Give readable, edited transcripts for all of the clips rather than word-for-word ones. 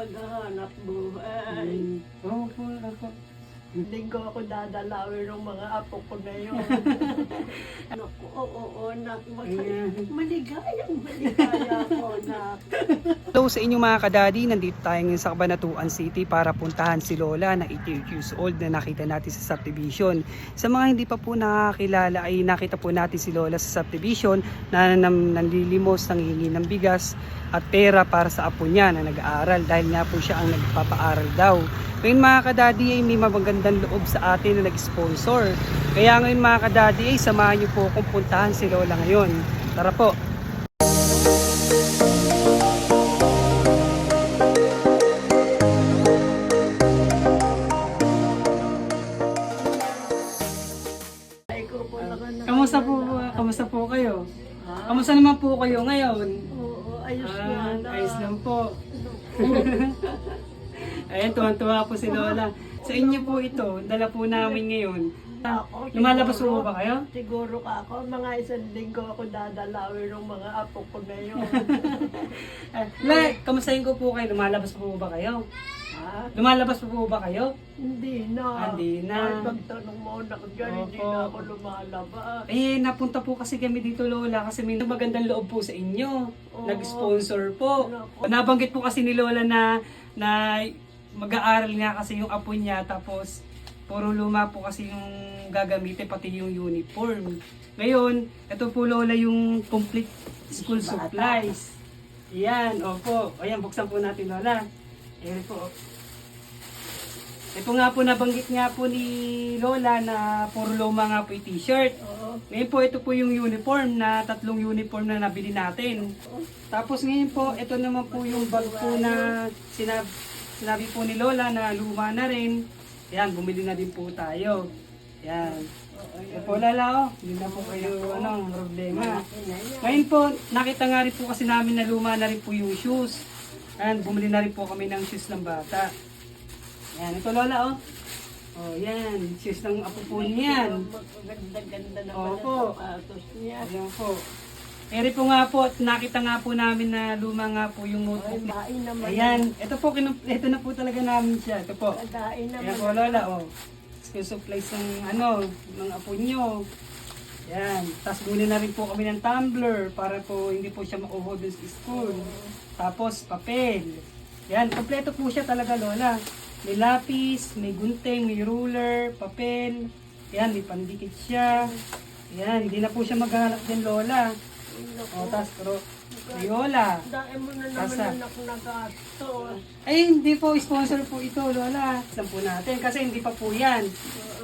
paghahanap buhay. Opo, opo. Linggo ako dadalawin ng mga apo ko na yun. Naku, oo, nak. Maligaya ako, nak. Hello sa inyong mga kadadi, nandito tayo ngayon sa Cabanatuan City para puntahan si Lola na 88 years old na nakita natin sa subdivision. Sa mga hindi pa po nakakilala ay nakita po natin si Lola sa subdivision na nanlilimos, nanghihingi ng bigas at pera para sa apo niya na nag-aaral dahil nga po siya ang nagpapaaral daw. Ngayon mga kadadi ay may magandang loob sa atin na nag-sponsor. Kaya ngayon mga kadadi ay samahan niyo po kung puntahan si Lola ngayon. Tara po! Kamusta po kayo? Kamusta naman po kayo ngayon? Oo, ayos na. Ayos lang po. Ayan, tuwan-tuwa po si Lola. Sa inyo po ito, dala po namin ngayon. Lumalabas po ba kayo? Siguro ka ako, mga isang linggo ako dadalawin ng mga apo ko na yun. Kamustahin ko po kayo, lumalabas po ba kayo? Ha? Lumalabas po ba kayo? Hindi na. Hindi na. Kahit magtanong mo na dyan, hindi Opo. na ako lumalabas. Napunta po kasi kami dito Lola kasi may magandang loob po sa inyo. Oo. Nag-sponsor po. Naku. Nabanggit po kasi ni Lola na mag-aaral nga kasi yung apo niya tapos puro luma po kasi yung gagamitin pati yung uniform. Ngayon, ito po Lola yung complete school supplies. Yan, opo. Ayan, buksan po natin Lola. Ayan po. Ito nga po nabanggit nga po ni Lola na puro luma nga po yung t-shirt. Oo. Ngayon po ito po yung uniform na 3 uniform na nabili natin. Tapos ngayon po ito naman po yung bag po na sinabi po ni Lola na luma na rin. Yan, bumili na din po tayo. Yan. Yan po Lala, hindi na po kayo problema. Ngayon po, nakita nga rin po kasi namin na luma na rin po yung shoes. Yan, bumili na rin po kami ng shoes ng bata. Yan, ito Lola Oh, yan, shoes ng apo po niyan. Ganda-ganda naman Opo. ang sapatos niya. Ayan po. Eri po nga po, nakita nga po namin na luma nga po yung Ay, notebook. dain naman. Ayan, ito po, ito na po talaga namin siya. Ito po. Dain naman. Ayan po Lola, School supplies ng apo nyo. Yan. Tapos bumili na rin po kami ng tumbler para po hindi po siya mauho dun sa school. Tapos papel. Yan, kompleto po siya talaga Lola. May lapis, may gunting, may ruler, papel. Yan, may pandikit siya. Yan, hindi na po siya maghanap din Lola. Tapos Lola. Dain mo na naman Kasa. anak na gato. Ay, hindi po, sponsor po ito, Lola. Isang po natin, kasi hindi pa po yan.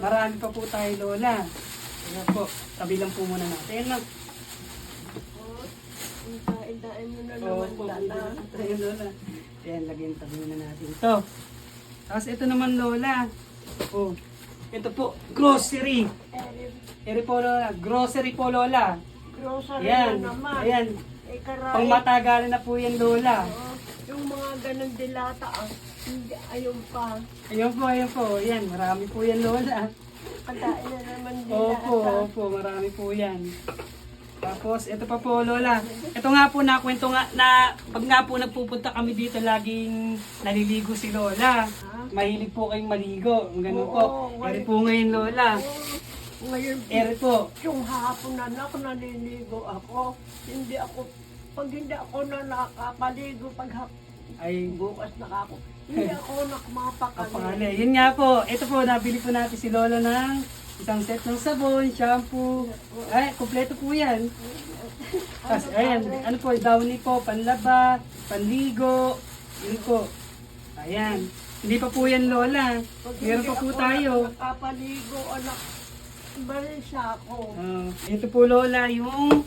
Marami pa po tayo, Lola. Ayan po, tabi lang po muna natin. Dain mo na naman dala. Ayan, Lola. Ayan, lagyan tabi muna natin ito. Tapos ito naman, Lola. Ito po, grocery. Eri po, Lola. Grocery po, Lola. Grocery Ayan, na naman. ayan. Karay. Pangmatagalan na po yan, Lola. Yung mga ganang dilata, hindi, ayun pa. Ayan po, ayan po. Ayan, marami po yan, Lola. Kadain na naman dilata. Opo, marami po yan. Tapos, ito pa po, Lola. Ito nga po, nakwento nga, pag nga po nagpupunta kami dito, laging naliligo si Lola. Mahilig po kayong maligo. Ganun po. Oo, Eri po ngayon, Lola. Ngayon, Eri po. yung hapon na naliligo ako. Pag hindi ako na nakapaligo, Ay, bukas na ako. Hindi ako kapakali. nakapakali. Yun nga po. Ito po, nabili po natin si Lola ng isang set ng sabon, shampoo. Ay, kompleto po yan. Tapos, ayan, ano po, downy po, panlaba, panligo. Yun po. Ayan. Hindi pa po yan, Lola. Meron pa po tayo. Nakapaligo, anak. Balik siya ako. Ito po, Lola, yung...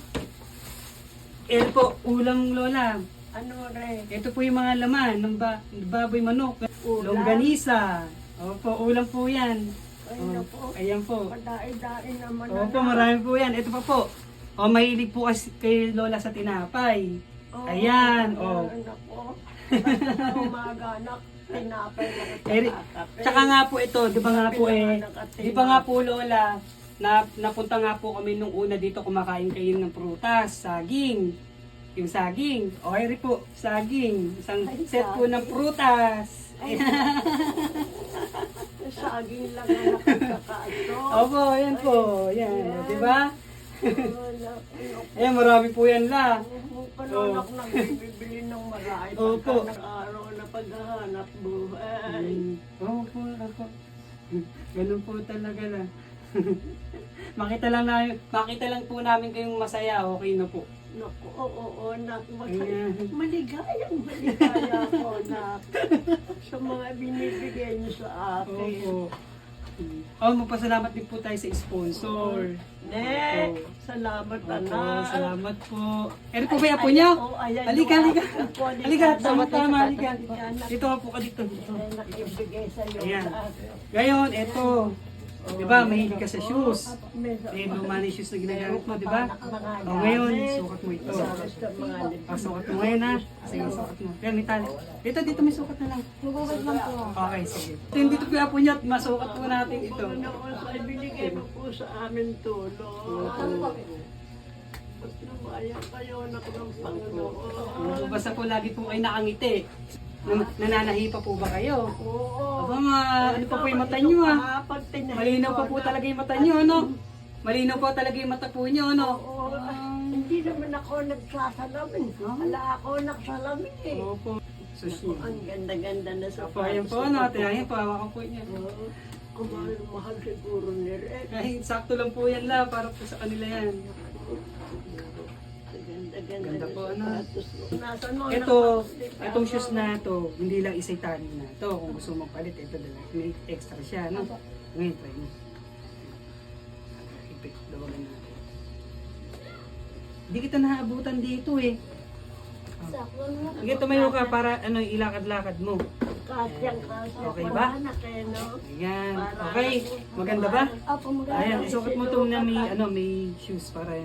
Ito po, ulam, Lola. Ano rin? Ito po yung mga laman ng baboy manok. Ulam? Longganisa. Opo, ulam po yan. Ay, naku. Ayan po. Padain-dain naman. Opo, marami po yan. Ito pa po. Mahilig po kasi kay Lola sa tinapay. Ayan, Naku. Basta na umaga, anak. Tinapay na kape. Tsaka nga po ito, di ba nga po di ba nga po Lola, napunta nga po kami nung una dito kumakain kayo ng prutas, saging. Yung saging. Okay rin po, saging. Isang Ay, set po ng prutas. Saging lang ang nakakakaso. Opo, yan po. Yan, di ba? Ayan, marami po yan la. Kananak na bibili ng marami. Opo. Araw na paghahanap buhay. Opo, opo. Ganun po talaga lang. makita lang po namin kayong masaya, okay na po. Naku, oo, nak. Ayan. Maligayang maligaya ko, nak. Sa mga binibigay niyo sa akin. Opo. Oh, magpasalamat din po tayo sa sponsor. Ne, salamat Opo, anak. salamat po. Eri po ba yung apo niyo? Oo, ayan Halika, yung halika. apo, Halika, tama, halika. Anak. Dito po ka dito. Ay, nakibigay sa'yo Ayan. sa akin. Ngayon, eto. Di ba, mahilig ka sa shoes. Medyo- Eh, luma na yung shoes na ginagamit mo, di ba? Mga O ngayon, gamit. sukat mo ito. Gusto mga Sukat mo ngayon ha. Sige, sukat mo. Yan, may tali. Dito may sukat na lang. Magugat lang po. Okay, sige. Dito po po niya at masukat po natin ito. Panginoon, sa ibinigay mo po sa amin tulong. Lumayan kayo na ng Panginoon. Basta po lagi po kayo nakangiti. Nananahi pa po ba kayo? Oo. Aba ano pa po yung mata nyo ah. Malinaw pa po talaga yung mata nyo, ano? Malinaw po talaga yung mata po nyo, ano? Oo. Hindi naman ako nagsasalamin. Wala ako nagsalamin eh. Opo. Sushi. Ang ganda-ganda na sa Opo, ayan po, ano? Ayan po, hawakan po niya. Kumahal siguro ni Red. Ay, sakto lang po yan la, para po sa kanila yan. Ganda-ganda Ganda na po, sa ano? sapatos mo. Nasaan mo? Itong shoes na to, hindi lang isa'y tali na to. Kung gusto mo magpalit, ito dala. May extra siya, no? Ngayon, try mo. Ipit, dawagan natin. Hindi kita naabutan dito eh. Sakto na. Sige, tumayo ka para ano, ilakad-lakad mo. Kasyang kasya. Okay ba? Anak eh, no? Ayan. Okay. Maganda ba? Opo, maganda. Ayan, isukat mo itong na may shoes para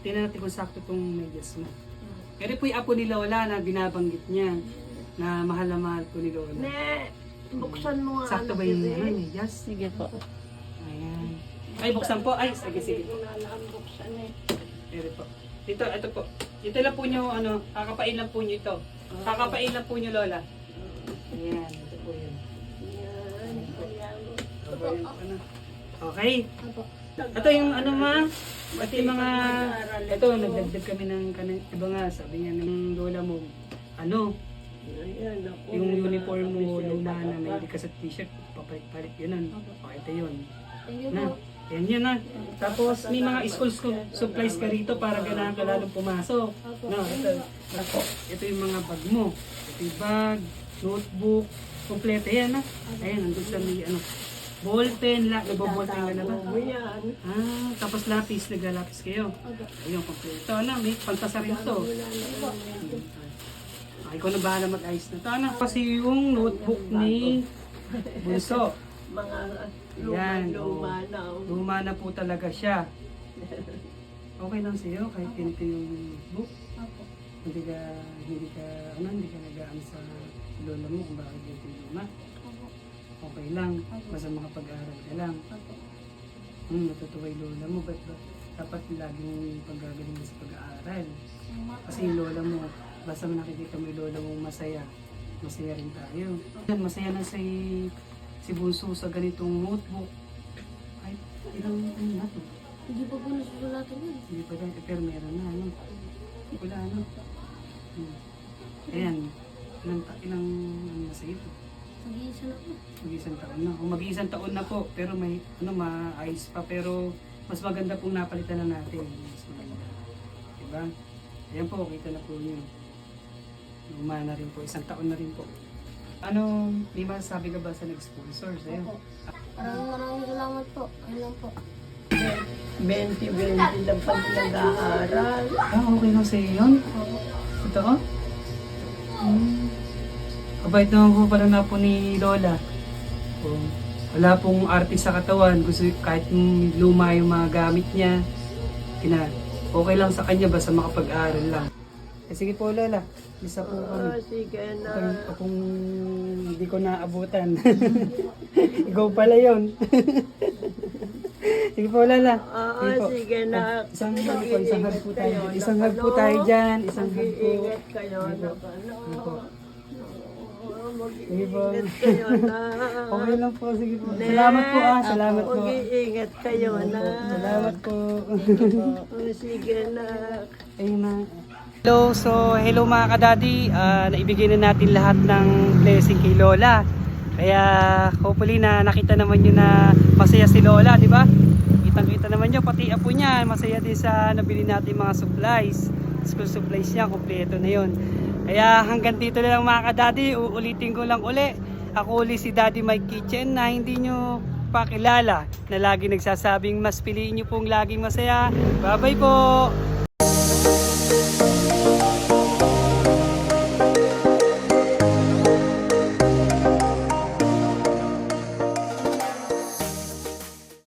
tingnan natin kung sakto itong medyas mo. Pero po yung apo ni Lola na binabanggit niya na mahal na mahal po ni Lola. Ne, buksan mo nga. Sakto ba yung medyas? Sige po. Ayan. Ay, buksan po. Ay, sige. Hindi ko na alam buksan eh. Pero po. Ito po. Ito lang po nyo, ano, kakapain lang po nyo ito. Kakapain lang po nyo, Lola. Ayan, ito po yun. Yan, ayan. Ito yung ano. Okay. Opo. Ito yung ano ma, pati mga, ito, nagdagdag kami ng iba nga, sabi niya ng lola mo, ano, Ayan, ako. yung uniform mo, luma na may ka sa t-shirt, papalit-palit yun. O, ito yun. Thank you Na, po. yan yun na. Tapos may mga school supplies ka rito para ganahan ka lalong pumasok. No, ito yung mga bag mo. Ito yung bag, notebook, kompleto yan na. Ayan, nandun sa may ano, ballpen, nagbo-ballpen ka na ba? Oo, yan. Ah, tapos lapis, naglalapis kayo. Ayun, kompleto. Ano, may pantasa rin to. Ay, ikaw na bahala mag-ayos na to. Ano, kasi yung notebook ni Bunso. Mga Yan, luma na. luma na po talaga siya. Okay lang sa'yo kahit ganito yung notebook. Opo. Hindi ka nag-aan sa lola mo kung bakit ganito yung luma. Opo. Okay lang, basta makapag-aral ka lang. Opo. Natutuwa yung lola mo, ba't ba? Dapat laging paggagaling mo sa pag-aaral. Kasi yung lola mo, basta nakikita mo yung lola mo masaya, masaya rin tayo. Masaya na si Bunso sa ganitong notebook. Ay, ilang ano na to? Hindi pa po nasusulatan yun. Hindi pa dahil, pero meron na, ano? Wala, ano? Ayan, ilang ano na sa ito? Mag-iisa na po. Mag-isang taon na. O mag-isang taon na po, pero may ano maayos pa, pero mas maganda pong napalitan na natin. Mas maganda. Diba? Ayan po, kita na po niyo. Luma na rin po, isang taon na rin po. Ano, may masasabi ka ba sa nag-sponsor sa'yo? Opo. Maraming salamat po. Ayun lang po. 20-20 lang pag nag-aaral. Ah, okay lang sa'yo yun? Totoo? Kabait naman po pala na po ni Lola. Wala pong arte sa katawan. Gusto kahit luma yung mga gamit niya. Okay lang sa kanya basta makapag-aral lang. Sige po Lola, isa po kami. Sige na. Kung hindi ko naabutan. Ikaw pala yun. Sige po, Lola. Oo, Sige po. sige na. Isang hug po, isang hug po tayo. Isang hug po tayo dyan. Isang hug po. Mag-iingat kayo na Sige po. Mag-iingat kayo na. Okay lang po, sige po. Salamat po salamat po. Mag-iingat kayo na. Salamat po. Sige na. Ayun na. Hello, so hello mga kadadi. Naibigay na natin lahat ng blessing kay Lola. Kaya hopefully na nakita naman nyo na masaya si Lola, di ba? Kitang-kita naman nyo, pati apo niya, masaya din sa nabili natin mga supplies. School supplies niya, kompleto na yun. Kaya hanggang dito na lang mga kadadi, uulitin ko lang uli. Ako uli si Daddy Mike Kitchen na hindi nyo pakilala, na lagi nagsasabing mas piliin nyo pong laging masaya. Bye bye po!